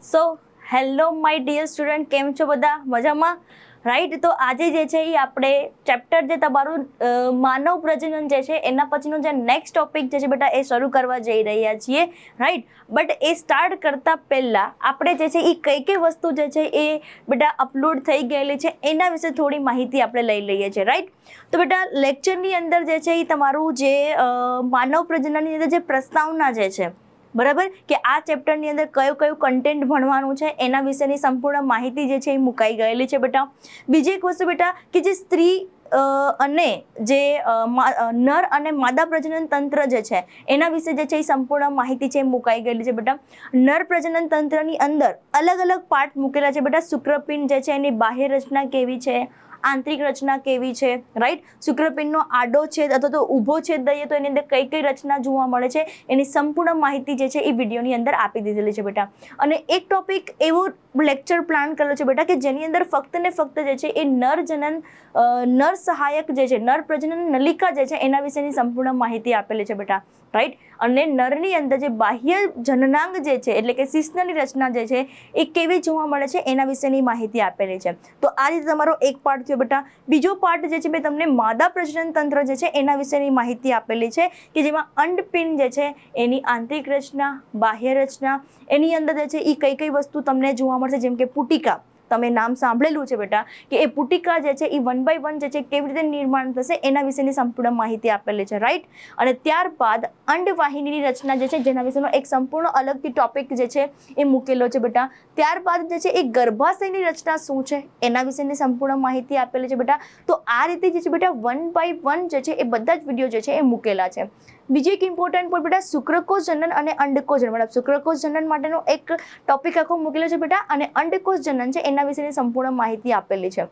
So hello my dear student, કેમ છો બધા? મજામાં, રાઈટ? તો આજે જે છે એ આપણે ચેપ્ટર જે તમારું માનવ પ્રજનન જે છે એના પછીનો જે નેક્સ્ટ ટોપિક જે છે બેટા એ શરૂ કરવા જઈ રહ્યા છીએ, રાઈટ? બટ એ સ્ટાર્ટ કરતા પહેલા આપણે જે છે એ કઈ કઈ વસ્તુ જે છે એ બેટા અપલોડ થઈ ગયેલી છે એના વિશે થોડી માહિતી આપણે લઈ લઈએ છીએ, રાઈટ? તો બેટા લેક્ચરની અંદર જે છે એ તમારું જે માનવ પ્રજનનની અંદર જે પ્રસ્તાવના જે છે, બરાબર, કે આ ચેપ્ટરની અંદર કયું કયું કન્ટેન્ટ ભણવાનું છે એના વિશેની સંપૂર્ણ માહિતી જે છે એ મુકાઈ ગયેલી છે બેટા. બીજી એક વસ્તુ બેટા કે જે સ્ત્રી અને જે નર અને માદા પ્રજનન તંત્ર જે છે એના વિશે જે છે એ સંપૂર્ણ માહિતી છે એ મુકાઈ ગયેલી છે બેટા. નર પ્રજનન તંત્રની અંદર અલગ અલગ પાર્ટ મૂકેલા છે બેટા. શુક્રપિંડ જે છે એની બાહ્ય રચના કેવી છે, આંતરિક રચના કેવી છે, રાઈટ? શુક્રપિંડનો આડો છેદ અથવા તો ઊભો છેદ દઈએ તો એની અંદર કઈ કઈ રચના જોવા મળે છે એની સંપૂર્ણ માહિતી જે છે એ વિડીયોની અંદર આપી દીધેલી છે બેટા. અને એક ટોપિક એવો લેક્ચર પ્લાન કરેલો છે બેટા કે જેની અંદર ફક્ત ને ફક્ત જે છે એ નર સહાયક જે છે, નર પ્રજનન નલિકા જે છે એના વિશેની સંપૂર્ણ માહિતી આપેલી છે બેટા, રાઈટ? અને નરની અંદર જે બાહ્ય જનનાંગ જે છે એટલે કે શિશ્નની રચના જે છે એ કેવી જોવા મળે છે એના વિશેની માહિતી આપેલી છે. તો આ રીતે તમારો એક પાર્ટ થયો બેટા. બીજો પાર્ટ જે છે મેં તમને માદા પ્રજનન તંત્ર જે છે એના વિશેની માહિતી આપેલી છે કે જેમાં અંડપિંડ જે છે એની આંતરિક રચના, બાહ્ય રચના, એની અંદર જે છે એ કઈ કઈ વસ્તુ તમને જોવા મળશે, જેમ કે પુટિકા. તમે નામ સાંભળેલું છે બેટા કે એ પુટિકા જે છે એ 1 by 1 જે છે કેવી રીતે નિર્માણ થશે એના વિશેની સંપૂર્ણ માહિતી આપેલી છે, રાઈટ? અને ત્યારબાદ અંડવાહિનીની રચના જે છે જેના વિશેનો એક સંપૂર્ણ અલગથી ટોપિક જે છે એ મૂકેલો છે બેટા. ત્યારબાદ જે છે એ ગર્ભાશયની રચના શું છે એના વિશેની સંપૂર્ણ માહિતી આપેલી છે બેટા. તો આ રીતે જે છે બેટા 1 by 1 જે છે એ બધા જ વિડીયો જે છે એ મૂકેલા છે. બીજી એક ઇમ્પોર્ટન્ટ પોઈન્ટ બેટા, શુક્રકોષ જનન અને અંડકોષ જનન. મતલબ શુક્રકોષ જનન માટેનો એક ટોપિક આખો મૂકેલો છે બેટા અને અંડકોષ જનન છે એના વિશેની સંપૂર્ણ માહિતી આપેલી છે,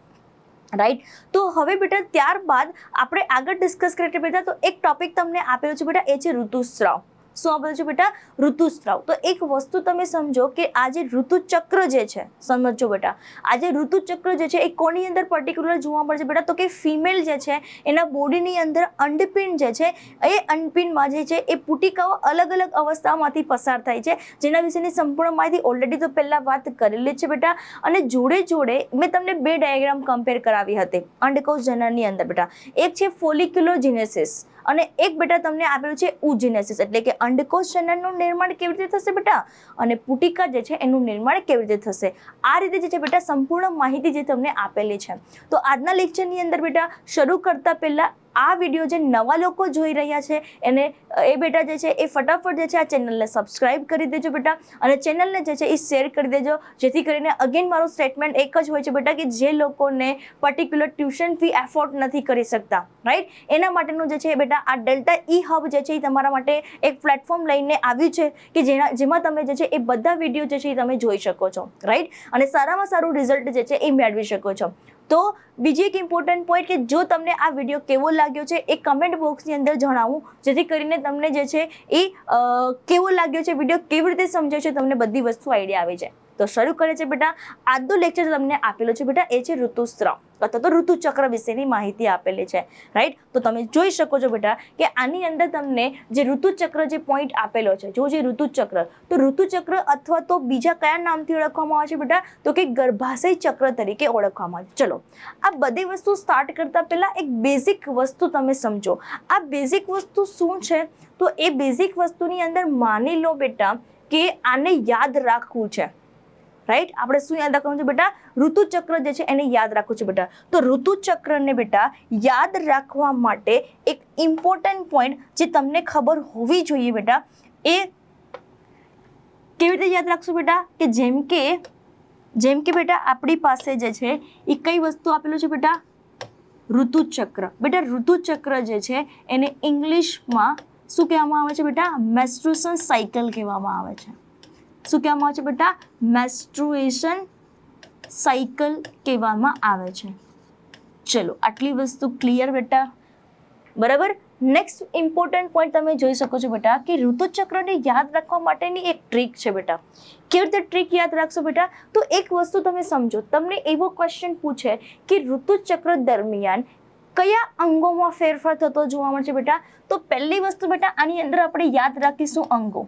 રાઈટ? તો હવે બેટા ત્યારબાદ આપણે આગળ ડિસ્કસ કરીએ બેટા તો એક ટોપિક તમને આપેલો છે બેટા, એ છે ઋતુસ્રાવ. શું આપેલું છે બેટા? ઋતુસ્રાવ. તો એક વસ્તુ તમે સમજો કે આ જે ઋતુચક્ર જે છે, સમજો બેટા, આ જે ઋતુચક્ર જે છે એ કોની અંદર પર્ટિક્યુલર જોવા મળે છે બેટા? તો કે ફિમેલ જે છે એના બોડીની અંદર અંડપિંડ જે છે એ અંડપિંડમાં જે છે એ પુટિકાઓ અલગ અલગ અવસ્થામાંથી પસાર થાય છે જેના વિશેની સંપૂર્ણ માહિતી ઓલરેડી તો પહેલા વાત કરેલી છે બેટા. અને જોડે જોડે મેં તમને બે ડાયાગ્રામ કમ્પેર કરાવી હતી અંડકોષ જનનની અંદર બેટા. એક છે ફોલિક્યુલોજિનેસિસ અને એક બેટા તમને આપેલું છે ઉજિનેસિસ, એટલે કે અંડકોષ જનનનું નિર્માણ કેવી રીતે થશે બેટા અને પુટિકા જે છે એનું નિર્માણ કેવી રીતે થશે. આ રીતે જે છે બેટા સંપૂર્ણ માહિતી જે તમને આપેલી છે. તો આજના લેક્ચરની અંદર બેટા શરૂ કરતા પહેલા આ વિડીયો જે નવા લોકો જોઈ રહ્યા છે એને એ બેટા જે છે એ ફટાફટ જે છે આ ચેનલને સબસ્ક્રાઇબ કરી દેજો બેટા અને ચેનલને જે છે એ શેર કરી દેજો, જેથી કરીને અગેન મારું સ્ટેટમેન્ટ એક જ હોય છે બેટા કે જે લોકોને પર્ટિક્યુલર ટ્યુશન ફી એફોર્ડ નથી કરી શકતા, રાઈટ? એના માટેનું જે છે બેટા આ ડેલ્ટા ઈ હબ જે છે એ તમારા માટે એક પ્લેટફોર્મ લઈને આવ્યું છે કે જેમાં તમે જે છે એ બધા વિડીયો જે છે એ તમે જોઈ શકો છો, રાઈટ? અને સારામાં સારું રિઝલ્ટ જે છે એ મેળવી શકો છો. તો બીજી એક ઇમ્પોર્ટન્ટ પોઈન્ટ કે જો તમને આ વિડીયો કેવો લાગ્યો છે એ કમેન્ટ બોક્સની અંદર જણાવું, જેથી કરીને તમને જે છે એ કેવો લાગ્યો છે વિડીયો, કેવી રીતે સમજાય છે, તમને બધી વસ્તુ આઈડિયા આવી જાય. તો શરૂ કરે છે બેટા. આજનો લેક્ચર તમને આપેલો છે બેટા એ છે ઋતુસ્રાવ અથવા તો ઋતુચક્ર વિશેની માહિતી આપેલી છે, રાઈટ? તો તમે જોઈ શકો છો બેટા કે આની અંદર તમને જે ઋતુચક્ર જે પોઈન્ટ આપેલો છે, જો જે ઋતુચક્ર, તો ઋતુચક્ર અથવા તો બીજા કયા નામથી ઓળખવામાં આવે છે બેટા? તો કે ગર્ભાશય ચક્ર તરીકે ઓળખવામાં આવે છે. ચલો, આ બધી વસ્તુ સ્ટાર્ટ કરતા પહેલા એક બેઝિક વસ્તુ તમે સમજો. આ બેઝિક વસ્તુ શું છે? તો એ બેઝિક વસ્તુની અંદર માની લો બેટા કે આને યાદ રાખવું છે, રાઈટ? આપણે શું યાદ રાખવાનું છે બેટા? ઋતુચક્ર જે છે એને યાદ રાખવું છે બેટા. તો ઋતુચક્રને બેટા યાદ રાખવા માટે એક ઇમ્પોર્ટન્ટ પોઈન્ટ જે તમને ખબર હોવી જોઈએ બેટા, એ કેવી રીતે યાદ રાખશું બેટા? કે જેમ કે બેટા આપણી પાસે જે છે એ કઈ વસ્તુ આપેલું છે બેટા? ઋતુચક્ર. બેટા ઋતુચક્ર જે છે એને ઇંગ્લિશમાં શું કહેવામાં આવે છે બેટા? મેન્સ્ટ્રુએશન સાયકલ કહેવામાં આવે છે. શું કહેવામાં આવે છે બેટા? મેન્સ્ટ્રુએશન સાયકલ કહેવામાં આવે છે. ચલો, આટલી વસ્તુ ક્લિયર બેટા, બરાબર? નેક્સ્ટ ઇમ્પોર્ટન્ટ પોઈન્ટ તમે જોઈ શકો છો બેટા કે ઋતુચક્રને યાદ રાખવા માટેની એક ટ્રીક છે બેટા. કેવી રીતે ટ્રીક યાદ રાખશો બેટા? તો એક વસ્તુ તમે સમજો, તમને એવો ક્વેશ્ચન પૂછે કે ઋતુચક્ર દરમિયાન કયા અંગોમાં ફેરફાર થતો જોવા મળશે બેટા? તો પહેલી વસ્તુ બેટા આની અંદર આપણે યાદ રાખીશું અંગો.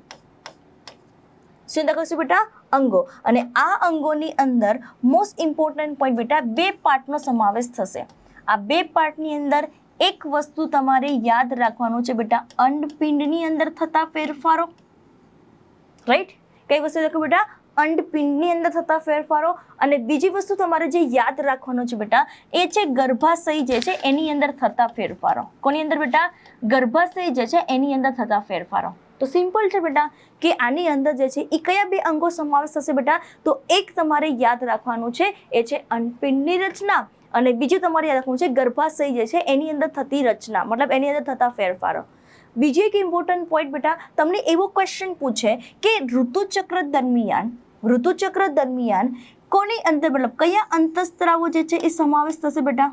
શું લખીશું બેટા? અંગો, અને આ અંગોની અંદર મોસ્ટ ઇમ્પોર્ટન્ટ પોઈન્ટ બેટા 2 પાર્ટનો સમાવેશ થશે. આ 2 પાર્ટની અંદર એક વસ્તુ તમારે યાદ રાખવાનું છે બેટા, અંડપિંડની અંદર થતા ફેરફારો. રાઈટ, કઈ વસ્તુ લખો બેટા? અંડપિંડની અંદર થતા ફેરફારો. અને બીજી વસ્તુ તમારે જે યાદ રાખવાનું છે બેટા એ છે ગર્ભાશય જે છે એની અંદર થતા ફેરફારો. કોની અંદર બેટા? ગર્ભાશય જે છે એની અંદર થતા ફેરફારો. તો સિમ્પલ છે બેટા કે આની અંદર જે છે એ કયા 2 અંગો સમાવેશ થશે બેટા? તો એક તમારે યાદ રાખવાનું છે એ છે અંડપિંડની રચના, અને બીજું તમારે યાદ રાખવાનું છે ગર્ભાશય જે છે એની અંદર થતી રચના, મતલબ એની અંદર થતા ફેરફારો. બીજી એક ઇમ્પોર્ટન્ટ પોઈન્ટ બેટા, તમને એવો ક્વેશ્ચન પૂછે કે ઋતુચક્ર દરમિયાન કોની અંદર મતલબ કયા અંતઃસ્ત્રાવો જે છે એ સમાવેશ થશે બેટા?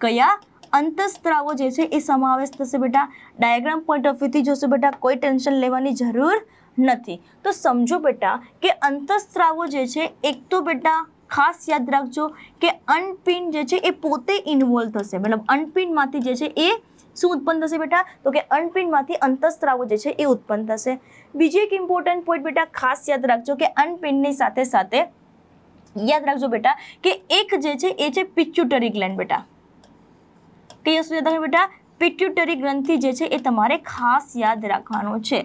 કયા અંતઃસ્ત્રાવો જે છે એ સમાવેશ થશે બેટા? ડાયાગ્રામ પોઈન્ટ ઓફ વ્યૂથી જોશો બેટા, કોઈ ટેન્શન લેવાની જરૂર નથી. તો સમજો બેટા કે અંતઃસ્ત્રાવો જે છે એક તો બેટા ખાસ યાદ રાખજો કે અંડપિંડ જે છે એ પોતે ઇન્વોલ્વ થશે, મતલબ અંડપિંડમાંથી જે છે એ શું ઉત્પન્ન થશે બેટા? તો કે અંડપિંડમાંથી અંતઃસ્ત્રાવો જે છે એ ઉત્પન્ન થશે. બીજી એક ઇમ્પોર્ટન્ટ પોઈન્ટ બેટા ખાસ યાદ રાખજો કે અંડપિંડની સાથે સાથે યાદ રાખજો બેટા કે એક જે છે એ છે પિટ્યુટરી ગ્લેન્ડ બેટા. કઈ વસ્તુ યાદ રાખજો બેટા? પિટ્યુટરી ગ્રંથિ જે છે એ તમારે ખાસ યાદ રાખવાનું છે.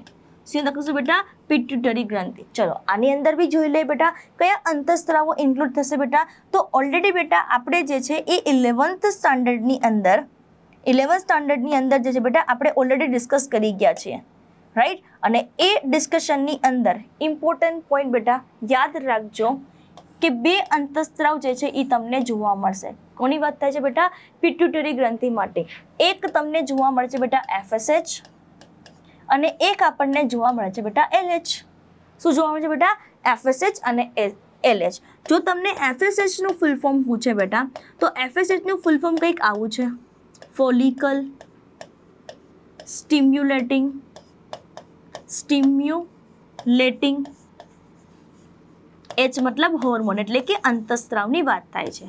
શું યાદ રાખશું બેટા? પિટ્યુટરી ગ્રંથિ. ચલો આની અંદર બી જોઈ લે બેટા કયા અંતઃસ્ત્રાવો ઇન્ક્લુડ થશે બેટા. તો ઓલરેડી બેટા આપણે જે છે એ 11th સ્ટાન્ડર્ડની અંદર જે છે બેટા આપણે ઓલરેડી ડિસ્કસ કરી ગયા છીએ. રાઈટ, અને એ ડિસ્કશનની અંદર ઇમ્પોર્ટન્ટ પોઈન્ટ બેટા યાદ રાખજો કે 2 અંતઃસ્ત્રાવ જે છે એ તમને જોવા મળશે. કોની વાત થાય છે બેટા? પિટ્યુટરી ગ્રંથિ માટે. એક તમને જોવા મળે છે બેટા FSH, અને એક આપણને જોવા મળે છે બેટા LH. શું જોવા મળે છે બેટા? FSH અને LH. જો તમને FSH નું ફૂલ ફોર્મ પૂછે બેટા તો FSH નું ફૂલ ફોર્મ કંઈક આવું છે, ફોલિકલ સ્ટિમ્યુલેટિંગ H મતલબ હોર્મોન, એટલે કે અંતઃસ્ત્રાવની વાત થાય છે,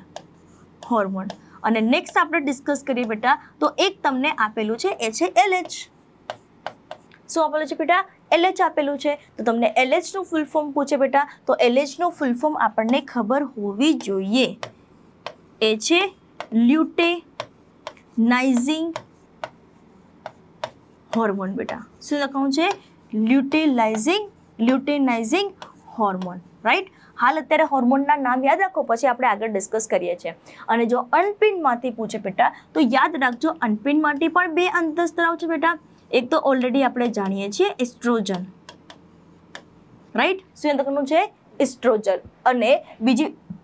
હોર્મોન. અને નેક્સ્ટ આપણે ડિસ્કસ કરીએ બેટા તો એક તમને આપેલું છે એ છે LH. શું આપેલું છે બેટા? LH આપેલું છે. તો તમને LH નું ફૂલ ફોર્મ પૂછે બેટા તો LH નું ફૂલ ફોર્મ આપણને ખબર હોવી જોઈએ. એ છે લ્યુટેનાઇઝિંગ હોર્મોન બેટા. શું લખવાનું છે? લ્યુટેનાઇઝિંગ હોર્મોન. રાઈટ, હાલ અત્યારે હોર્મોનના નામ યાદ રાખો, પછી આપણે આગળ ડિસ્કસ કરીએ છીએ. અને જો અંડપિંડમાંથી પૂછે બેટા તો યાદ રાખજો અંડપિંડમાંથી પણ 2 અંતઃસ્ત્રાવ છે બેટા. એક તો ઓલરેડી આપણે જાણીએ છીએ એસ્ટ્રોજન. રાઈટ, શું યાદ રાખવાનું છે? એસ્ટ્રોજન. અને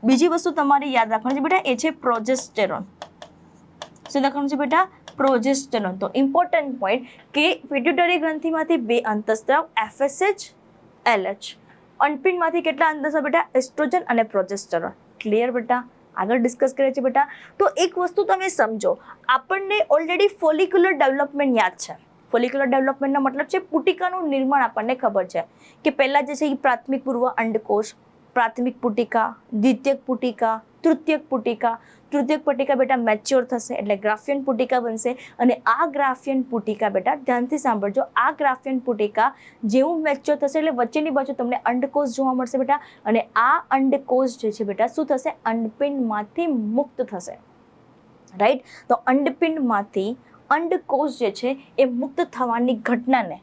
બીજી વસ્તુ તમારે યાદ રાખવાની છે બેટા એ છે પ્રોજેસ્ટેરોન. શું લખવાનું છે બેટા? પ્રોજેસ્ટેરોન. તો ઇમ્પોર્ટન્ટ પોઈન્ટ કે પિટ્યુટરી ગ્રંથિમાંથી 2 અંતઃસ્ત્રાવ FSH LH. અંડપિંડમાંથી કેટલા અંતઃસ્ત્રાવ બેટા? એસ્ટ્રોજન અને પ્રોજેસ્ટેરોન. ક્લિયર બેટા? આગળ ડિસ્કસ કરીએ છીએ બેટા. તો એક વસ્તુ તમે સમજો, આપણને ઓલરેડી ફોલિક્યુલર ડેવલપમેન્ટ યાદ છે. ફોલિક્યુલર ડેવલપમેન્ટનો મતલબ છે પુટિકાનું નિર્માણ આપણને ખબર છે કે પહેલાં જે છે એ પ્રાથમિક પૂર્વ અંડકોષ, પ્રાથમિક પુટિકા, દ્વિતીયક પુટિકા, તૃતીયક પુટિકા. તૃતીયક પુટિકા બેટા મેચ્યોર થશે એટલે ગ્રાફિયન પુટિકા બનશે. અને આ ગ્રાફિયન પુટિકા બેટા ધ્યાનથી સાંભળજો, આ ગ્રાફિયન પુટિકા જેવું મેચ્યોર થશે એટલે વચ્ચેની બાજુ તમને અંડકોષ જોવા મળશે બેટા. અને આ અંડકોષ જે છે બેટા શું થશે? અંડપિંડમાંથી મુક્ત થશે. રાઈટ, તો અંડપિંડમાંથી અંડકોષ જે છે એ મુક્ત થવાની ઘટનાને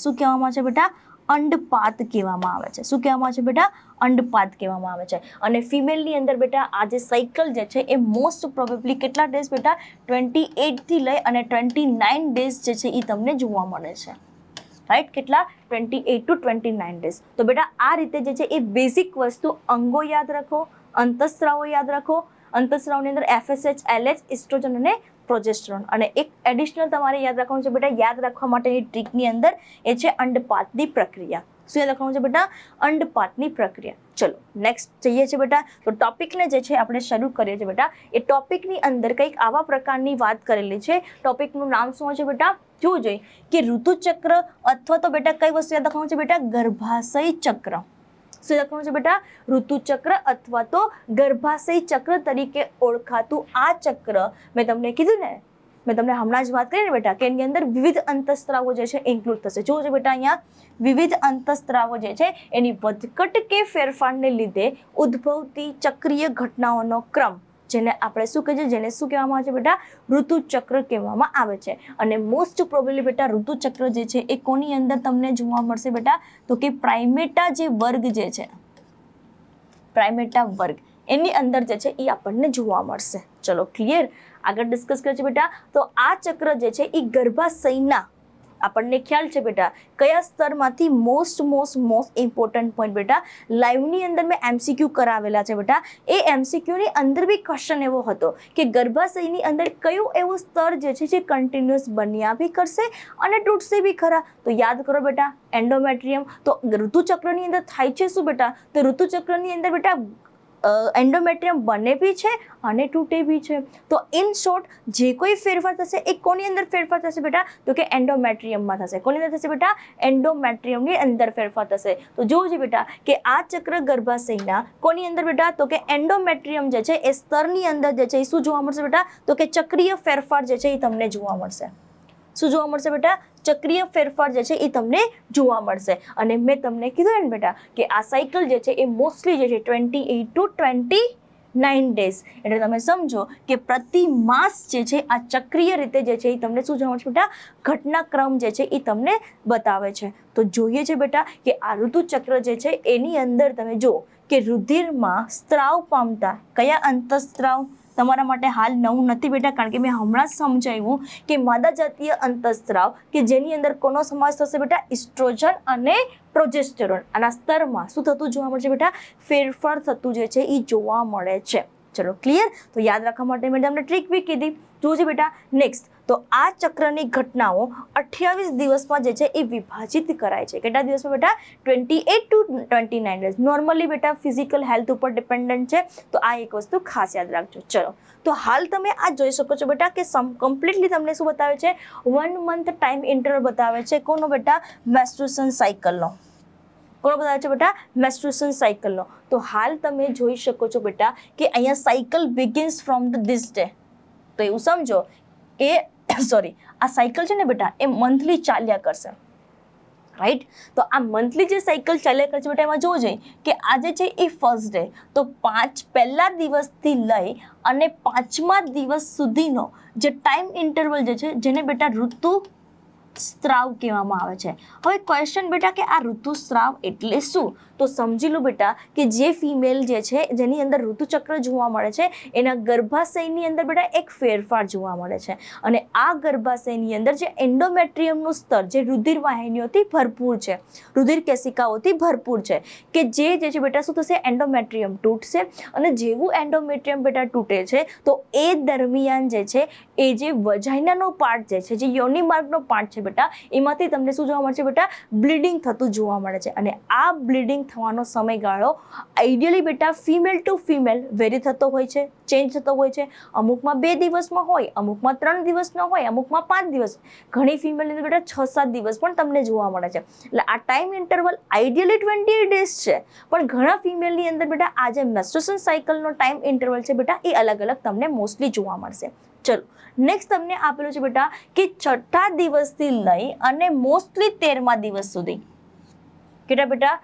શું કહેવામાં આવે છે બેટા? અંડપાત કહેવામાં આવે છે. શું કહેવામાં આવે છે બેટા? અંડપાત કહેવામાં આવે છે. અને ફિમેલની અંદર બેટા આ જે સાયકલ જે છે એ મોસ્ટ પ્રોબેબલી કેટલા ડેઝ બેટા? 28 થી લઈ અને 29 ડેઝ જે છે એ તમને જોવા મળે છે. રાઈટ, કેટલા? 28 to 29 ડેઝ. તો બેટા આ રીતે જે છે એ બેઝિક વસ્તુ અંગો યાદ રાખો, અંતઃસ્ત્રાવો યાદ રાખો. અંતઃસ્ત્રાવની અંદર FSH LH એસ્ટ્રોજન અને પ્રોજેસ્ટેરોન. અને એક એડિશનલ તમારે યાદ રાખવાનું છે બેટા, યાદ રાખવા માટેની ટ્રીકની અંદર એ છે અંડપાતની પ્રક્રિયા. શું યાદ રાખવાનું છે બેટા? અંડપાતની પ્રક્રિયા. ચલો નેક્સ્ટ જઈએ છીએ બેટા. તો ટોપિકને જે છે આપણે શરૂ કરીએ છીએ બેટા. એ ટોપિકની અંદર કંઈક આવા પ્રકારની વાત કરેલી છે. ટોપિકનું નામ શું છે બેટા? જોવું જોઈએ કે ઋતુચક્ર અથવા તો બેટા કઈ વસ્તુ યાદ રાખવાનું છે બેટા? ગર્ભાશય ચક્ર. શું લખવાનું છે બેટા? ઋતુચક્ર અથવા તો ગર્ભાશય ચક્ર તરીકે ઓળખાતું આ ચક્ર મેં તમને કીધું ને, મેં તમને હમણાં જ વાત કરી ને બેટા કે એની અંદર વિવિધ અંતઃસ્ત્રાવો જે છે ઇન્ક્લુડ થશે. જો છે બેટા અહીંયા વિવિધ અંતઃસ્ત્રાવો જે છે એની વધઘટ કે ફેરફારને લીધે ઉદ્ભવતી ચક્રીય ઘટનાઓનો ક્રમ, જેને આપણે શું કહીએ છીએ, જેને શું કહેવામાં આવે છે બેટા, ઋતુચક્ર કહેવામાં આવે છે. અને મોસ્ટ પ્રોબેબલી બેટા ઋતુચક્ર જે છે એ કોની અંદર તમને જોવા મળશે બેટા, તો કે પ્રાઇમેટા જે વર્ગ જે છે, પ્રાઇમેટા વર્ગ એની અંદર જે છે એ આપણને જોવા મળશે. ચલો ક્લિયર, આગળ ડિસ્કસ કરીએ છીએ બેટા. તો આ ચક્ર જે છે એ ગર્ભાશયના, આપણને ખ્યાલ છે બેટા કયા સ્તરમાંથી મોસ્ટ ઇમ્પોર્ટન્ટ પોઈન્ટ બેટા લાઈવની અંદર મેં એમસીક્યુ કરાવેલા છે બેટા. એ એમસીક્યુની અંદર બી ક્વેશ્ચન એવો હતો કે ગર્ભાશયની અંદર કયું એવું સ્તર જે છે જે કન્ટિન્યુઅસ બન્યા બી કરશે અને તૂટશે બી ખરા. તો યાદ કરો બેટા એન્ડોમેટ્રિયમ. તો ઋતુચક્રની અંદર થાય છે શું બેટા, તો ઋતુચક્રની અંદર બેટા એન્ડોમેટ્રિયમ બને બી છે અને તૂટે બી છે. તો ઇન શોર્ટ જે કોઈ ફેરફાર થશે એ કોની અંદર ફેરફાર થશે બેટા, તો કે એન્ડોમેટ્રિયમમાં થશે. કોની અંદર થશે બેટા, એન્ડોમેટ્રિયમની અંદર ફેરફાર થશે. તો જોવું છે બેટા કે આ ચક્ર ગર્ભાશયના કોની અંદર બેટા, તો કે એન્ડોમેટ્રિયમ જે છે એ સ્તરની અંદર જે છે એ શું જોવા મળશે બેટા, તો કે ચક્રીય ફેરફાર જે છે એ તમને જોવા મળશે. શું જોવા મળશે બેટા, ચક્રીય ફેરફાર જે છે એ તમને જોવા મળશે. અને મેં તમને કીધું ને બેટા કે આ સાયકલ જે છે એ મોસ્ટલી જે છે 28 to 29 ડેઝ, એટલે તમે સમજો કે પ્રતિ માસ જે છે આ ચક્રીય રીતે જે છે એ તમને શું જોવા મળશે બેટા, ઘટનાક્રમ જે છે એ તમને બતાવે છે. તો જોઈએ છે બેટા કે આ ઋતુચક્ર જે છે એની અંદર તમે જો કે રુધિરમાં સ્ત્રાવ પામતા કયા અંતઃસ્ત્રાવ તમારા માટે હાલ નવું નથી બેટા, કારણ કે મેં હમણાં જ સમજાવ્યું કે માદા જાતીય અંતઃસ્ત્રાવ કે જેની અંદર કોનો સમાવેશ થશે બેટા, ઇસ્ટ્રોજન અને પ્રોજેસ્ટેરોન. આના સ્તરમાં શું થતું જોવા મળશે બેટા, ફેરફાર થતું જે છે એ જોવા મળે છે. ચલો ક્લિયર. તો યાદ રાખવા માટે મેં તમને ટ્રીક બી કીધી. જોજે બેટા નેક્સ્ટ, તો આ ચક્રની ઘટનાઓ 28 દિવસમાં જે છે એ વિભાજિત કરાય છે. કેટલા દિવસમાં બેટા, 28 to 29 ડેઝ. નોર્મલી બેટા ફિઝિકલ હેલ્થ ઉપર ડિપેન્ડન્ટ છે, તો આ એક વસ્તુ ખાસ યાદ રાખજો. ચલો તો હાલ તમે આ જોઈ શકો છો બેટા કે કમ્પ્લીટલી તમને શું બતાવે છે, 1 મંથ ટાઈમ ઇન્ટરવલ બતાવે છે. કોનો બેટા, મેન્સ્ટ્રુએશન સાયકલનો. કોનો બતાવે છે બેટા, મેન્સ્ટ્રુએશન સાયકલનો. તો હાલ તમે જોઈ શકો છો બેટા કે અહીંયા cycle begins from this day. તો એવું સમજો કે આ સાયકલ છે ને બેટા એ મંથલી ચાલ્યા કરશે, રાઈટ. તો આ મંથલી જે સાયકલ ચાલ્યા કરશે બેટા એમાં જોવું જોઈએ કે આજે છે એ ફર્સ્ટ ડે, તો પહેલા દિવસથી લઈ અને 5મા દિવસ સુધીનો જે ટાઈમ ઇન્ટરવલ જે છે જેને બેટા ઋતુ સ્ત્રાવ કહેવામાં આવે છે. હવે ક્વેશ્ચન બેટા કે આ ઋતુસ્રાવ એટલે શું, તો સમજી લો બેટા કે જે ફિમેલ જે છે જેની અંદર ઋતુચક્ર જોવા મળે છે એના ગર્ભાશયની અંદર બેટા એક ફેરફાર જોવા મળે છે. અને આ ગર્ભાશયની અંદર જે એન્ડોમેટ્રિયમનું સ્તર જે રુધિર વાહિનીઓથી ભરપૂર છે, રુધિર કેશિકાઓથી ભરપૂર છે, કે જે છે બેટા શું થશે, એન્ડોમેટ્રિયમ તૂટશે. અને જેવું એન્ડોમેટ્રિયમ બેટા તૂટે છે તો એ દરમિયાન જે છે એ જે વજાઇનાનો પાર્ટ જે છે, જે યોનિ માર્ગનો પાર્ટ છે બેટા, એમાંથી તમને શું જોવા મળશે બેટા, બ્લીડિંગ થતું જોવા મળે છે. અને આ બ્લીડિંગ થવાનો સમયગાળો આઈડિયલી બેટા ફિમેલ ટુ ફિમેલ વેરી થતો હોય છે, ચેન્જ થતો હોય છે. અમુકમાં 2 દિવસમાં હોય, અમુકમાં 3 દિવસનો હોય, અમુકમાં 5 દિવસ, ઘણી ફિમેલની અંદર બેટા 6-7 દિવસ પણ તમને જોવા મળે છે. એટલે આ ટાઈમ ઇન્ટરવલ આઈડિયલી 28 ડેઝ છે, પણ ઘણા ફિમેલની અંદર બેટા આ જે મેન્સ્ટ્રુએશન સાયકલનો ટાઈમ ઇન્ટરવલ છે બેટા એ અલગ અલગ તમને મોસ્ટલી જોવા મળશે. ચલો નેક્સ્ટ તમને આપેલું છે બેટા કે 6થા દિવસથી લઈ અને મોસ્ટલી 13મા દિવસ સુધી, કેટલા બેટા,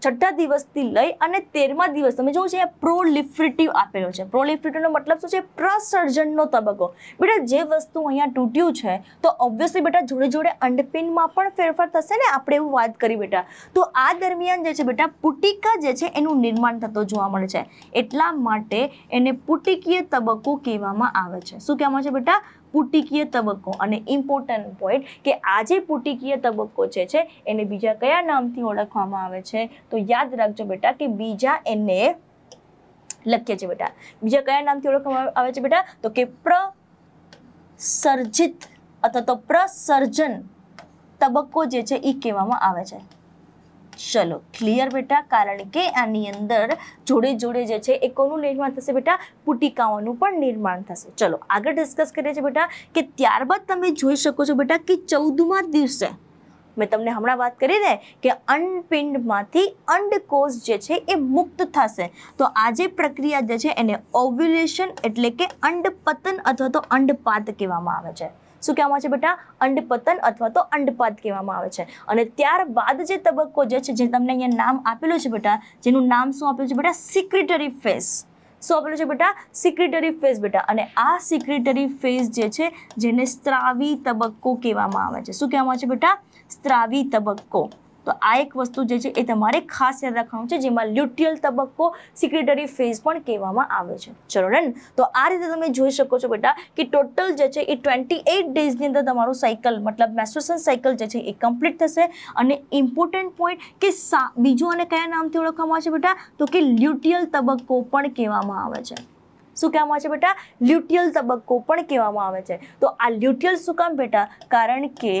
6થા દિવસથી લઈ અને 13મા દિવસ તમે જોવું છે પ્રોલિફરેટિવ આપેલો છે. પ્રોલિફરેટિવનો મતલબ શું છે, પ્રસર્જનનો તબક્કો. બેટા જે વસ્તુ અહીંયા તૂટ્યું છે તો ઓબ્વિયસલી બેટા જોડે જોડે અંડપિંડમાં પણ ફેરફાર થશે ને, આપણે એવું વાત કરી બેટા. તો આ દરમિયાન જે છે બેટા પુટિકા જે છે એનું નિર્માણ થતો જોવા મળે છે, એટલા માટે એને પુટિકીય તબક્કો કહેવામાં આવે છે. શું કહેવામાં છે બેટા, પુટિકીય તબક્કો. અને ઇમ્પોર્ટન્ટ પોઈન્ટ કે આ જે પુટિકીય તબક્કો છે એને બીજા કયા નામથી ઓળખવામાં આવે છે, તો યાદ રાખજો બેટા કે બીજા એને લખીએ છીએ બેટા, બીજા કયા નામથી ઓળખવામાં આવે છે બેટા, તો કે પ્રસર્જિત અથવા તો પ્રસર્જન તબક્કો જે છે એ કહેવામાં આવે છે. ચલો ક્લિયર બેટા, કારણ કે આની અંદર જોડે જોડે જે છે એ કોનું નિર્માણ થશે બેટા, પુટિકાઓનું પણ નિર્માણ થશે. ચલો આગળ ડિસ્કસ કરીએ છીએ બેટા કે ત્યારબાદ તમે જોઈ શકો છો બેટા કે 14મા દિવસે મેં તમને હમણાં વાત કરી ને કે અંડપિંડમાંથી અંડકોષ જે છે એ મુક્ત થશે, તો આ જે પ્રક્રિયા જે છે એને ઓવ્યુલેશન એટલે કે અંડપતન અથવા તો અંડપાત કહેવામાં આવે છે. શું કહેવામાં આવે છે બેટા? અંડપતન અથવા તો અંડપાત કહેવામાં આવે છે. અને ત્યારબાદ જે તબક્કો જે છે, જે તમને અહીંયા નામ આપેલું છે બેટા, જેનું નામ શું આપેલું છે બેટા? સિક્રેટરી ફેઝ. શું આપેલું છે બેટા? સિક્રેટરી ફેઝ બેટા. અને આ સિક્રેટરી ફેઝ જે છે જેને સ્ત્રાવી તબક્કો કહેવામાં આવે છે. શું કહેવામાં આવે છે બેટા? સ્ત્રાવી તબક્કો. તો આ એક વસ્તુ જે છે એ તમારે ખાસ યાદ રાખવાનું છે, જેમાં લ્યુટિયલ તબક્કો સિક્રેટરી ફેઝ પણ કહેવામાં આવે છે. ચલો ડન. તો આ રીતે તમે જોઈ શકો છો બેટા કે ટોટલ જે છે એ 28 ડેઝની અંદર તમારું સાયકલ મતલબ મેન્સ્ટ્રુએશન સાયકલ જે છે એ કમ્પ્લીટ થશે. અને ઇમ્પોર્ટન્ટ પોઈન્ટ કે બીજું અને કયા નામથી ઓળખવામાં આવે છે બેટા? તો કે લ્યુટિયલ તબક્કો પણ કહેવામાં આવે છે. શું કહેવામાં આવે છે બેટા? લ્યુટિયલ તબક્કો પણ કહેવામાં આવે છે. તો આ લ્યુટિયલ શું કામ બેટા? કારણ કે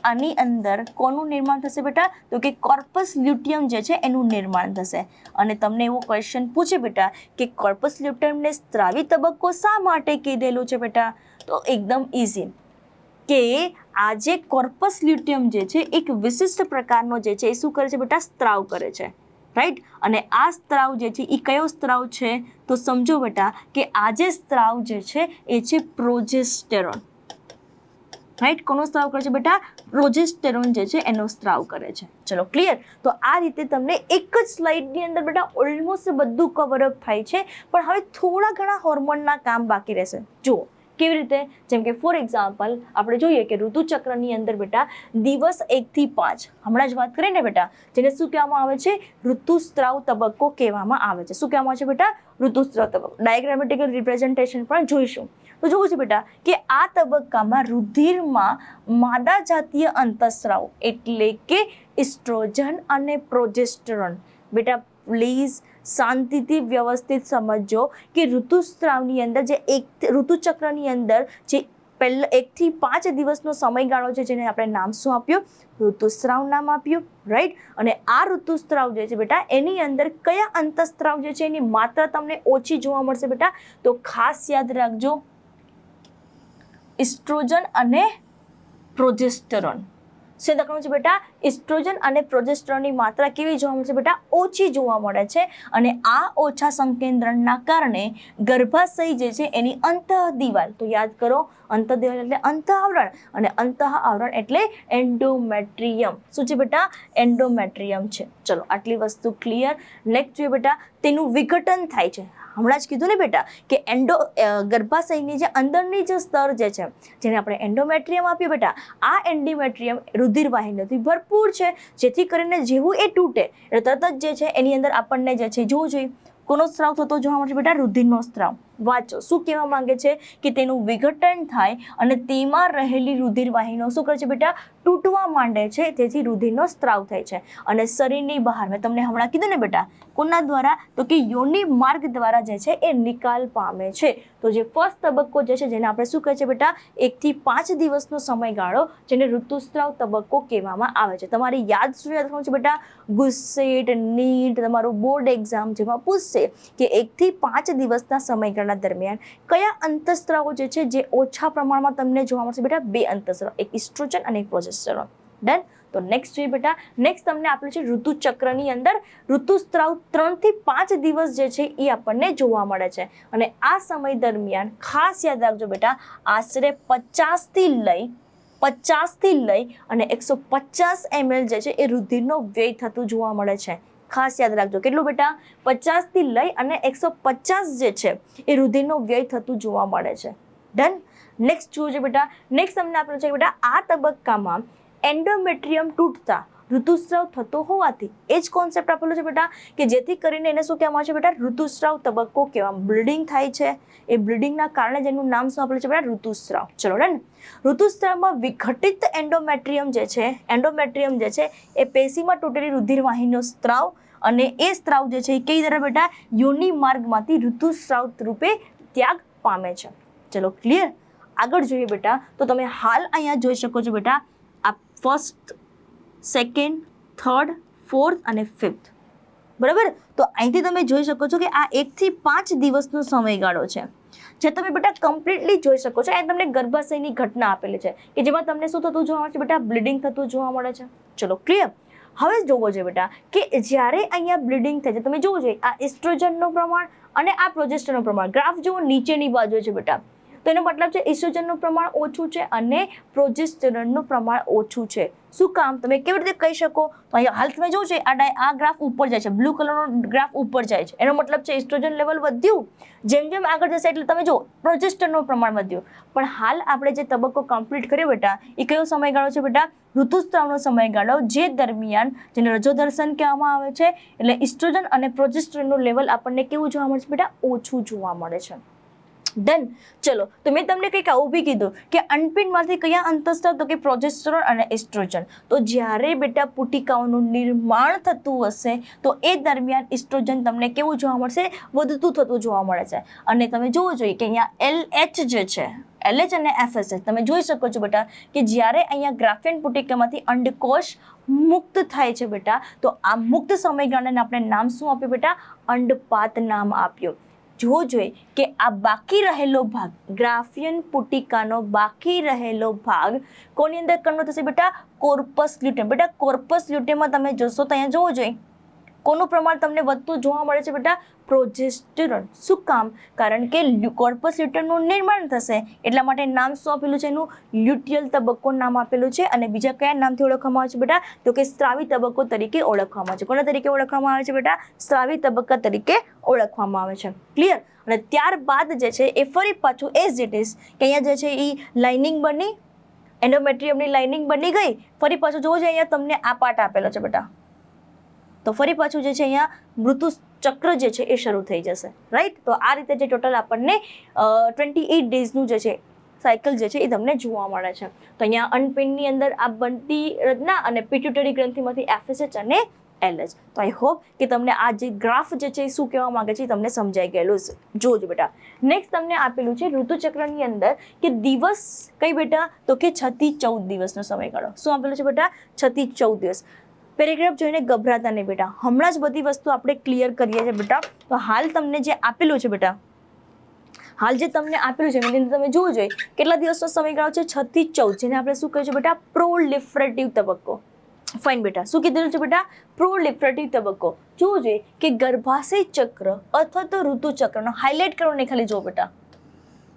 આની અંદર કોનું નિર્માણ થશે બેટા? તો કે કોર્પસ લ્યુટિયમ જે છે એનું નિર્માણ થશે. અને તમને એવો ક્વેશ્ચન પૂછે બેટા કે કોર્પસ લ્યુટિયમને સ્ત્રાવી તબક્કો શા માટે કીધેલું છે બેટા? તો એકદમ ઇઝી કે આ જે કોર્પસ લ્યુટિયમ જે છે એક વિશિષ્ટ પ્રકારનો જે છે એ શું કરે છે બેટા? સ્ત્રાવ કરે છે. રાઈટ. અને આ સ્ત્રાવ જે છે એ કયો સ્ત્રાવ છે? તો સમજો બેટા કે આ જે સ્ત્રાવ જે છે એ છે પ્રોજેસ્ટેરોન. રાઈટ. કોનો સ્ત્રાવ કરે છે બેટા? પ્રોજેસ્ટેરોન જે છે એનો સ્ત્રાવ કરે છે. ચલો ક્લિયર. તો આ રીતે તમને એક જ સ્લાઇડની અંદર બેટા ઓલમોસ્ટ બધું કવરઅપ થાય છે, પણ હવે થોડા ઘણા હોર્મોનના કામ બાકી રહેશે. જુઓ કેવી રીતે? જેમ કે ફોર એક્ઝામ્પલ આપણે જોઈએ કે ઋતુચક્રની અંદર બેટા દિવસ 1 થી 5 હમણાં જ વાત કરી ને બેટા, જેને શું કહેવામાં આવે છે? ઋતુસ્ત્રાવ તબક્કો કહેવામાં આવે છે. શું કહેવામાં આવે છે બેટા? ઋતુસ્ત્રાવ તબક્કો. ડાયાગ્રામેટિકલ રિપ્રેઝન્ટેશન પણ જોઈશું. તો જોવું છે બેટા કે આ તબક્કામાં રુધિરમાં માદા જાતીય અંતઃસ્રાવ એટલે કે ઇસ્ટ્રોજન અને પ્રોજેસ્ટેરોન. બેટા પ્લીઝ શાંતિથી વ્યવસ્થિત સમજો કે ઋતુસ્ત્રાવની અંદર જે ઋતુચક્રની અંદર જે પહેલા 1 થી 5 દિવસનો સમયગાળો છે, જેને આપણે નામ શું આપ્યું? ઋતુસ્ત્રાવ નામ આપ્યું. રાઈટ. અને આ ઋતુસ્ત્રાવ જે છે બેટા એની અંદર કયા અંતઃસ્ત્રાવ જે છે એની માત્રા તમને ઓછી જોવા મળશે બેટા? તો ખાસ યાદ રાખજો, ઇસ્ટ્રોજન અને પ્રોજેસ્ટેરોન. શું લખવાનું છે બેટા? ઇસ્ટ્રોજન અને પ્રોજેસ્ટેરોનની માત્રા કેવી જોવા મળશે બેટા? ઓછી જોવા મળે છે. અને આ ઓછા સંકેન્દ્રણના કારણે ગર્ભાશય જે છે એની અંતઃ દિવાલ, તો યાદ કરો અંતઃ દિવાલ એટલે અંતઃ આવરણ, અને અંતઃ આવરણ એટલે એન્ડોમેટ્રિયમ. શું છે બેટા? એન્ડોમેટ્રિયમ છે. ચલો આટલી વસ્તુ ક્લિયર. નેક્સ્ટ જોઈએ બેટા તેનું વિઘટન થાય છે. હમણાં જ કીધું ને બેટા કે ગર્ભાશયની જે અંદરની જે સ્તર જે છે જેને આપણે એન્ડોમેટ્રિયમ આપ્યું બેટા, આ એન્ડોમેટ્રિયમ રુધિર વાહિનીઓથી ભરપૂર છે, જેથી કરીને જેવું એ તૂટે એટલે તરત જ જે છે એની અંદર આપણને જે છે જોવું જોઈએ કોનો સ્ત્રાવ થતો જોવા મળશે બેટા? રુધિરનો સ્ત્રાવ. વાંચો શું કહેવા માંગે છે કે તેનું વિઘટન થાય અને તેમાં રહેલી રુધિર વાહિનીઓ શું કરે છે બેટા? તૂટવા માંડે છે, તેથી રુધિરનો સ્ત્રાવ થાય છે. અને શરીરની બહાર મેં તમને હમણાં કીધું ને બેટા કોના દ્વારા? તો કે યોનિ માર્ગ દ્વારા જે છે એ નિકાલ પામે છે. તો જે ફર્સ્ટ તબક્કો જે છે જેને આપણે શું કહે છે બેટા? 1 થી 5 દિવસનો સમયગાળો, જેને ઋતુસ્ત્રાવ તબક્કો કહેવામાં આવે છે. તમારે યાદ શું યાદ રાખવાનું છે બેટા? ગુસ્સેટ, નીટ, તમારું બોર્ડ એક્ઝામ જેમાં પૂછશે કે 1 થી 5 દિવસના સમયગાળા દરમિયાન કયા અંતઃસ્ત્રાવો જે છે જે ઓછા પ્રમાણમાં તમને જોવા મળશે બેટા? 2 અંતઃસ્ત્રાવ, એક ઇસ્ટ્રોજન અને એક પ્રોજેસ્ટેરોન. ડન. તો નેક્સ્ટ જોઈએ બેટા, નેક્સ્ટ તમને આપેલું છે ઋતુચક્રની અંદર ઋતુસ્ત્રાવ 3 થી 5 દિવસ જે છે એ આપણને જોવા મળે છે. અને આ સમય દરમિયાન ખાસ યાદ રાખજો બેટા આશરે 50 થી લઈ અને 150 ml જે છે એ રુધિરનો વ્યય થતું જોવા મળે છે. ખાસ યાદ રાખજો કેટલું બેટા? 50 થી લઈ અને 150 જે છે એ રુધિરનો વ્યય થતું જોવા મળે છે. ડન. નેક્સ્ટ જોજો બેટા, નેક્સ્ટ તમને આપેલું છે બેટા આ તબક્કામાં એન્ડોમેટ્રિયમ તૂટતા ઋતુસ્રાવ થતો હોવાથી એ જ કોન્સેપ્ટ આપેલો છે બેટા કે જેથી કરીને એને શું કહેવામાં આવે છે બેટા? ઋતુસ્રાવ તબક્કો કહેવામાં. બ્લીડિંગ થાય છે, એ બ્લીડિંગના કારણે જેનું નામ શું આપેલું છે બેટા? ઋતુસ્રાવ. ચલો ડન. ઋતુસ્રાવમાં વિઘટિત એન્ડોમેટ્રિયમ જે છે એ પેશીમાં તૂટેલી રુધિર વાહિનીનો સ્ત્રાવ, અને એ સ્ત્રાવ જે છે એ કઈ તરફ બેટા? યોનિ માર્ગમાંથી ઋતુસ્રાવ રૂપે ત્યાગ પામે છે. ચલો ક્લિયર. આગળ જોઈએ બેટા તો તમે હાલ અહીંયા જોઈ શકો છો બેટા આ 1st, 2nd, 3rd, 4th અને 5th. બરાબર. તો અહીંથી તમે જોઈ શકો છો કે આ 1 થી 5 દિવસનો સમયગાળો છે, જે તમે બેટા કમ્પ્લીટલી જોઈ શકો છો. અહીં તમને ગર્ભાશયની ઘટના આપેલી છે કે જેમાં તમને શું થતું જોવા મળે છે બેટા? બ્લીડિંગ થતું જોવા મળે છે. ચલો ક્લિયર. હવે જોવો છે બેટા કે જ્યારે અહીંયા બ્લીડિંગ થાય છે, તમે જોવો જોઈએ આ એસ્ટ્રોજનનું પ્રમાણ અને આ પ્રોજેસ્ટરનું પ્રમાણ. ગ્રાફ જુઓ નીચેની બાજુ છે બેટા, તો એનો મતલબ છે એસ્ટ્રોજનનું પ્રમાણ ઓછું છે અને પ્રોજેસ્ટેરોનનું પ્રમાણ ઓછું છે. શું કામ? તમે કેવી રીતે કહી શકો? તો અહીંયા હાલ તમે જોવો છે આ ગ્રાફ ઉપર જાય છે, બ્લુ કલરનો ગ્રાફ ઉપર જાય છે, એનો મતલબ છે એસ્ટ્રોજન લેવલ વધ્યું. જેમ જેમ આગળ જશે એટલે તમે જો પ્રોજેસ્ટરનું પ્રમાણ વધ્યું. પણ હાલ આપણે જે તબક્કો કમ્પ્લીટ કર્યો બેટા, એ કયો સમયગાળો છે બેટા? ઋતુસ્રાવનો સમયગાળો, જે દરમિયાન જેને રજોદર્શન કહેવામાં આવે છે. એટલે એસ્ટ્રોજન અને પ્રોજેસ્ટેરોનનું લેવલ આપણને કેવું જોવા મળે છે બેટા? ઓછું જોવા મળે છે. ડન. ચલો, તો મેં તમને કંઈક આવું બી કીધું કે અનપિંડમાંથી કયા અંતઃસ્ત્રાવ? તો કે પ્રોજેસ્ટેરોન અને એસ્ટ્રોજન. તો જ્યારે બેટા પુટિકાઓનું નિર્માણ થતું હશે તો એ દરમિયાન એસ્ટ્રોજન તમને કેવું જોવા મળશે? વધતું થતું જોવા મળે છે. અને તમે જોવું જોઈએ કે અહીંયા LH જે છે, LH અને FSH તમે જોઈ શકો છો બેટા કે જ્યારે અહીંયા ગ્રાફિયન પુટિકામાંથી અંડકોષ મુક્ત થાય છે બેટા, તો આ મુક્ત સમયગાળાને આપણે નામ શું આપ્યું બેટા? અંડપાત નામ આપ્યું. જોવો જોઈએ કે આ બાકી રહેલો ભાગ, ગ્રાફિયન પુટિકાનો બાકી રહેલો ભાગ કોની અંદર કન્વર્ટ થશે બેટા? કોર્પસ લ્યુટેમ. બેટા કોર્પસ લ્યુટેમમાં તમે જોશો તો અહીંયા જોવો જોઈએ કોનું પ્રમાણ તમને વધતું જોવા મળે છે બેટા? પ્રોજેસ્ટેરોન. શું કામ? કારણ કે કોર્પસ લ્યુટેમનું નિર્માણ થશે એટલા માટે નામ શું આપેલું છે એનું? લ્યુટિયલ તબક્કો નામ આપેલું છે. અને બીજા કયા નામથી ઓળખવામાં આવે છે બેટા? તો કે સ્ત્રાવી તબક્કો તરીકે ઓળખવામાં આવે છે. કોના તરીકે ઓળખવામાં આવે છે બેટા? સ્ત્રાવી તબક્કા તરીકે ઓળખવામાં આવે છે. ક્લિયર. અને ત્યારબાદ જે છે એ ફરી પાછું એઝ ઇટ ઇઝ કે અહીંયા જે છે એ લાઇનિંગ બની, એન્ડોમેટ્રિયમની લાઇનિંગ બની ગઈ. ફરી પાછું જોવો જોઈએ અહીંયા તમને આ પાર્ટ આપેલો છે બેટા, તો ફરી પાછું જે છે અહીંયા ઋતુ ચક્ર જે છે એ શરૂ થઈ જશે. રાઈટ. તો આ રીતે જે ટોટલ આપણને 28 ડેઝનું જે છે સાયકલ જે છે એ તમને જોવા મળે છે. તો અહીંયા અનપિંડની અંદર આ બનતી રચના અને પિટ્યુટરી ગ્રંથિમાંથી FSH અને LH. તો આઈ હોપ કે તમને આ જે ગ્રાફ જે છે એ શું કહેવા માંગે છે એ તમને સમજાઈ ગયેલું છે. જોજો બેટા. નેક્સ્ટ તમને આપેલું છે ઋતુચક્રની અંદર કે દિવસ કઈ બેટા? તો કે 6 થી 14 દિવસનો સમયગાળો. શું આપેલું છે બેટા? 6 થી 14 દિવસ. પેરેગ્રાફ જોઈને ગભરાતા નહીં બેટા, હમણાં જ બધી વસ્તુ આપણે ક્લિયર કરીએ છીએ બેટા. તો હાલ તમને જે આપેલું છે બેટા, હાલ જે તમને આપેલું છે એની અંદર તમે જોવું જોઈએ કેટલા દિવસનો સમયગાળો છે? 6 થી 14, જેને આપણે શું કહ્યું છે બેટા? પ્રોલિફરેટિવ તબક્કો. ફાઇન બેટા. શું કીધેલું છે બેટા? પ્રોલિફરેટિવ તબક્કો. જોવું જોઈએ કે ગર્ભાશય ચક્ર અથવા તો ઋતુચક્રનો હાઇલાઇટ કરવાનો ખાલી જો બેટા.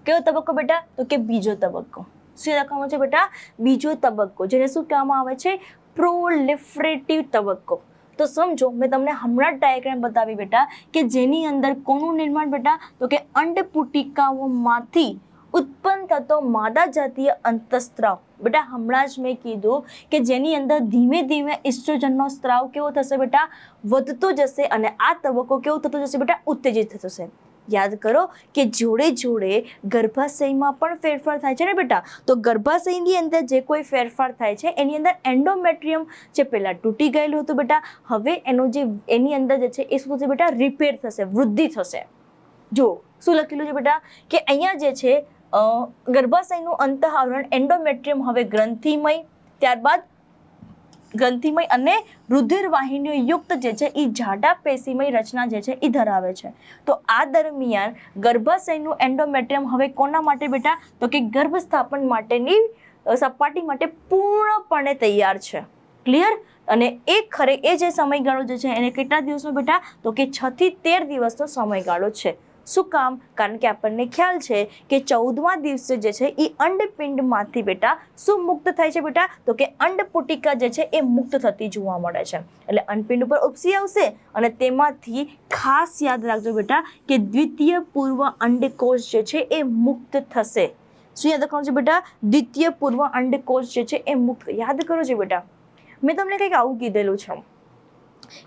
કયો તબક્કો બેટા? તો કે બીજો તબક્કો. શું લખવાનું છે બેટા? બીજો તબક્કો, જેને શું કહેવામાં આવે છે? પ્રોલિફરેટિવ તબક્કો. તો સમજો, મેં તમને હમણાં ડાયાગ્રામ બતાવી બેટા કે જેની અંદર કોનું નિર્માણ બેટા? તો કે અંડપુટિકાઓમાંથી ઉત્પન્ન થતો માદા જાતીય અંતઃસ્ત્રાવ. બેટા હમણાં જ મેં કીધું કે જેની અંદર ધીમે ધીમે એસ્ટ્રોજનનો સ્ત્રાવ કેવો થશે બેટા? વધતો જશે. અને આ તબક્કો કેવો થતો જશે બેટા? ઉત્તેજિત થતો જશે. યાદ કરો કે જોડે જોડે ગર્ભાશયમાં પણ ફેરફાર થાય છે ને બેટા. તો ગર્ભાશયની અંદર જે કોઈ ફેરફાર થાય છે એની અંદર એન્ડોમેટ્રિયમ જે પહેલાં તૂટી ગયેલું હતું બેટા, હવે એની અંદર જે છે એ શું થશે બેટા? રિપેર થશે, વૃદ્ધિ થશે. જો શું લખેલું છે બેટા કે અહીંયા જે છે ગર્ભાશયનું અંતઃ આવરણ એન્ડોમેટ્રિયમ હવે ગ્રંથિમય, ત્યારબાદ ગ્રંથિમય અને રુધિર વાહિનીઓ યુક્ત જે છે એ જાડા પેશીમય રચના જે છે એ ધરાવે છે. તો આ દરમિયાન ગર્ભાશયનું એન્ડોમેટ્રિયમ હવે કોના માટે બેટા? તો કે ગર્ભ સ્થાપન માટેની સપાટી માટે પૂર્ણપણે તૈયાર છે. ક્લિયર. અને એ જે સમયગાળો જે છે એને કેટલા દિવસનો બેટા? તો કે 6 થી 13 દિવસનો સમયગાળો છે. શું કામ? કારણ કે આપણને ખ્યાલ છે કે 14મા દિવસે જે છે એ અંડપિંડમાંથી બેટા શું મુક્ત થાય છે બેટા? તો કે અંડપુટિકા જે છે એ મુક્ત થતી જોવા મળે છે. એટલે અંડપિંડ ઉપર ઉપસી આવશે અને તેમાંથી ખાસ યાદ રાખજો બેટા કે દ્વિતીય પૂર્વ અંડકોષ જે છે એ મુક્ત થશે. શું યાદ રાખવાનું છે બેટા? દ્વિતીય પૂર્વ અંડકોષ જે છે એ મુક્ત. યાદ કરો છો બેટા, મેં તમને કંઈક આવું કીધેલું છે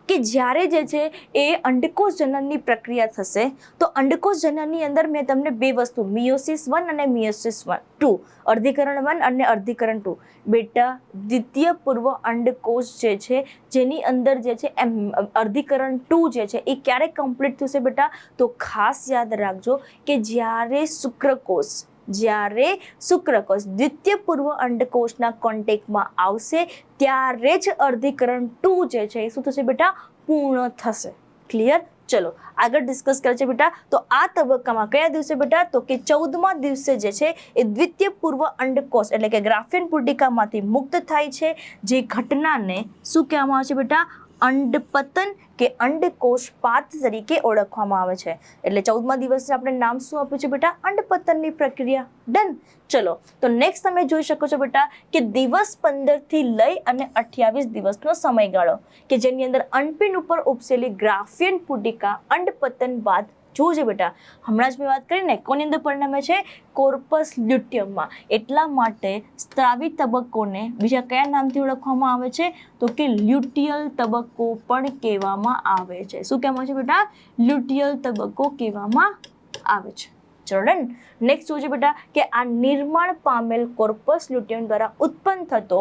કે જ્યારે જે છે એ અંડકોષ જનનની પ્રક્રિયા થશે તો અંડકોષ જનનની અંદર મેં તમને બે વસ્તુ મિયોસિસ 1 અને મિયોસિસ 2, અર્ધીકરણ 1 અને અર્ધીકરણ 2 બેટા દ્વિતીય પૂર્વ અંડકોષ જે છે જેની અંદર જે છે અર્ધીકરણ 2 જે છે એ ક્યારે કમ્પ્લીટ થશે બેટા? તો ખાસ યાદ રાખજો કે જ્યારે શુક્રકોષ દ્વિતીય પૂર્વ અંડકોષના કોન્ટેક્ટમાં આવશે ત્યારે જ અર્ધીકરણ 2 જે છે એ શું થશે બેટા? પૂર્ણ થશે. ક્લિયર? ચલો આગળ ડિસ્કસ કરે છે બેટા. તો આ તબક્કામાં કયા દિવસે બેટા? તો કે 14મા દિવસે જે છે એ દ્વિતીય પૂર્વ અંડકોષ એટલે કે ગ્રાફિયન પુટિકામાંથી મુક્ત થાય છે, જે ઘટનાને શું કહેવામાં આવે છે બેટા? અંડપતન કે અંડકોષપાત તરીકે ઓળખવામાં આવે છે. એટલે 14મા દિવસે આપણે નામ શું આપ્યું છે બેટા? અંડપતનની પ્રક્રિયા. ડન. ચલો તો નેક્સ્ટ તમે જોઈ શકો છો બેટા કે દિવસ 15 થી લઈ અને 28 દિવસનો સમયગાળો કે જેની અંદર અંડપિંડ ઉપર ઉપસેલી ગ્રાફિયન પુટિકા અંડપતન બાદ જોજે બેટા, હમણાં જ મેં વાત કરીને કોની અંદર પરિણમે છે? કોર્પસ લ્યુટિયમમાં. એટલા માટે સ્ત્રાવી તબક્કોને બીજા કયા નામથી ઓળખવામાં આવે છે? તો કે લ્યુટિયલ તબક્કો પણ કહેવામાં આવે છે. શું કહેવામાં આવે છે બેટા? લ્યુટિયલ તબક્કો કહેવામાં આવે છે. ચલો ડન. નેક્સ્ટ જોજે બેટા કે આ નિર્માણ પામેલ કોર્પસ લ્યુટિયમ દ્વારા ઉત્પન્ન થતો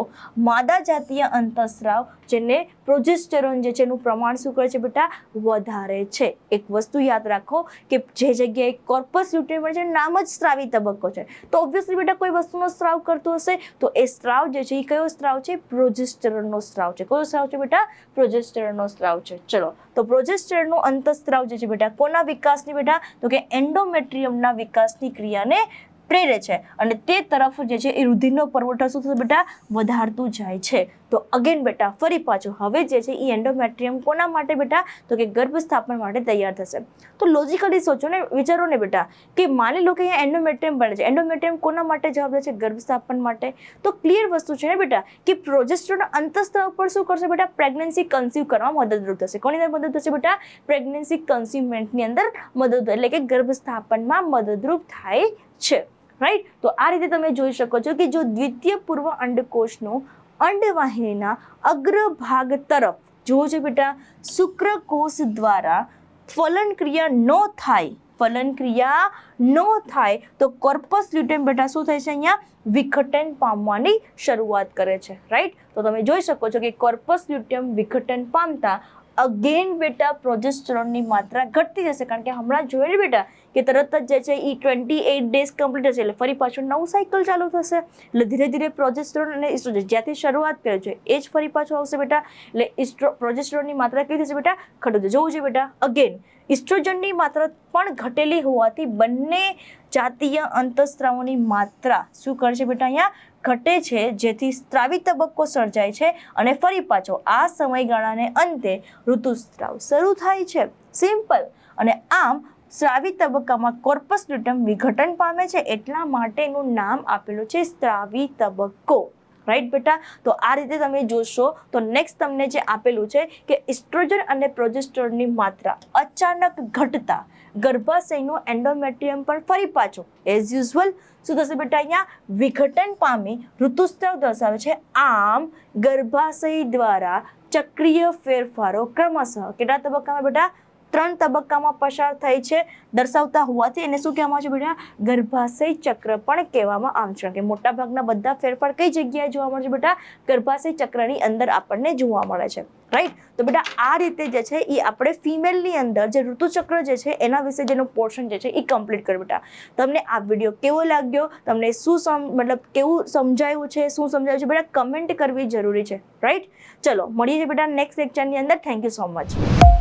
માદા જાતીય અંતઃસ્રાવ જેને પ્રોજેસ્ટેરોન જે છે એનું પ્રમાણ શું કરે છે બેટા? વધારે છે. એક વસ્તુ યાદ રાખો કે જે જગ્યાએ કોર્પસ લ્યુટિયમ છે નામ જ સ્ત્રાવી તબક્કો છે, તો ઓબ્વિયસલી બેટા કોઈ વસ્તુનો સ્ત્રાવ કરતો હશે તો એ સ્ત્રાવ જે છે એ કયો સ્ત્રાવ છે? પ્રોજેસ્ટેરોનનો સ્ત્રાવ છે. કયો સ્ત્રાવ છે બેટા? પ્રોજેસ્ટેરોનનો સ્ત્રાવ છે. ચલો તો પ્રોજેસ્ટેરોનનો અંતઃસ્ત્રાવ જે છે બેટા કોના વિકાસની બેટા? તો કે એન્ડોમેટ્રિયમના વિકાસની ક્રિયાને પ્રેરે છે અને તે તરફ જે છે એ રુધિરનો પુરવઠો શું થશે બેટા? વધારતું જાય છે. તો અગેન બેટા ફરી પાછું હવે જે છે એ એન્ડોમેટ્રિયમ કોના માટે બેટા? તો કે ગર્ભ સ્થાપન માટે તૈયાર થશે. તો લોજિકલી સોચો ને, વિચારો ને બેટા કે માની લો કે અહીંયા એન્ડોમેટ્રિયમ બને છે. એન્ડોમેટ્રિયમ કોના માટે જવાબદાર છે? ગર્ભ સ્થાપન માટે. તો ક્લિયર વસ્તુ છે ને બેટા કે પ્રોજેસ્ટેરોન અંતઃસ્ત્રાવ પર શું કરશે બેટા? પ્રેગ્નન્સી કન્સીવ કરવામાં મદદરૂપ થશે. કોની અંદર મદદ થશે બેટા? પ્રેગ્નન્સી કન્સીવમેન્ટની અંદર મદદ એટલે કે ગર્ભ સ્થાપનમાં મદદરૂપ થાય છે. રાઈટ. તો આ રીતે તમે જોઈ શકો છો કે જો દ્વિતીય પૂર્વ અંડકોષનો અંડવાહિનીના અગ્રભાગ તરફ જો છે બેટા શુક્રકોષ દ્વારા ફલન ક્રિયા ન થાય તો કોર્પસ લ્યુટિયમ બેટા શું થાય છે? અહીંયા વિઘટન પામવાની શરૂઆત કરે છે. રાઈટ. તો તમે જોઈ શકો છો કે કોર્પસ લ્યુટિયમ વિઘટન પામતા અગેન બેટા પ્રોજેસ્ટેરોનની માત્રા ઘટતી જશે, કારણ કે હમણાં જોયેલું બેટા કે તરત જ જે છે એ 28 ડેઝ કમ્પ્લીટ હશે એટલે ફરી પાછું નવું સાયકલ ચાલુ થશે. એટલે ધીરે ધીરે પ્રોજેસ્ટેરોન અને ઇસ્ટ્રોજન જ્યાંથી શરૂઆત કરે છે એ જ ફરી પાછું આવશે બેટા. એટલે પ્રોજેસ્ટેરોનની માત્રા કેવી થશે બેટા? ઘટશે. જોવું છે બેટા અગેન ઇસ્ટ્રોજનની માત્રા પણ ઘટેલી હોવાથી બંને જાતીય અંતઃસ્ત્રાવોની માત્રા શું કરશે બેટા? અહીંયા ઘટે છે, જેથી સ્ત્રાવી તબક્કો સર્જાય છે અને ફરી પાછો આ સમયગાળાને અંતે ઋતુસ્ત્રાવ શરૂ થાય છે. સિમ્પલ. અને આમ સ્ત્રાવી તબક્કામાં કોર્પસ લ્યુટિયમ વિઘટન પામે છે એટલા માટે એનું નામ આપેલું છે સ્ત્રાવી તબક્કો. રાઈટ બેટા. તો આ રીતે તમે જોશો તો નેક્સ્ટ તમને જે આપેલું છે કે ઇસ્ટ્રોજન અને પ્રોજેસ્ટેરોનની માત્રા અચાનક ઘટતા ગર્ભાશયનું એન્ડોમેટ્રિયમ પણ ફરી પાછું એઝ યુઝ્યુઅલ શું થશે બેટા? અહીંયા વિઘટન પામી ઋતુસ્ત્રાવ દર્શાવે છે. આમ ગર્ભાશય દ્વારા ચક્રીય ફેરફારો ક્રમશઃ કેટલા તબક્કામાં બેટા? 3 તબક્કામાં પસાર થાય છે દર્શાવતા હોવાથી એને શું કહેવામાં આવે છે બેટા? ગર્ભાશય ચક્ર પણ કહેવામાં આવે છે. કે મોટા ભાગના બધા ફેરફાર કઈ જગ્યાએ જોવા મળે છે બેટા? ગર્ભાશય ચક્રની અંદર આપણને જોવા મળે છે. રાઈટ. તો બેટા આ રીતે જે છે એ આપણે ફિમેલની અંદર જે ઋતુચક્ર જે છે એના વિશે જેનો પોર્શન જે છે એ કમ્પ્લીટ કર્યો બેટા. તમને આ વિડીયો કેવો લાગ્યો? તમને શું મતલબ કેવું સમજાયું છે? શું સમજાયું છે બેટા? કમેન્ટ કરવી જરૂરી છે. રાઈટ. ચલો મળીએ છીએ બેટા નેક્સ્ટ લેક્ચરની અંદર. Thank you so much.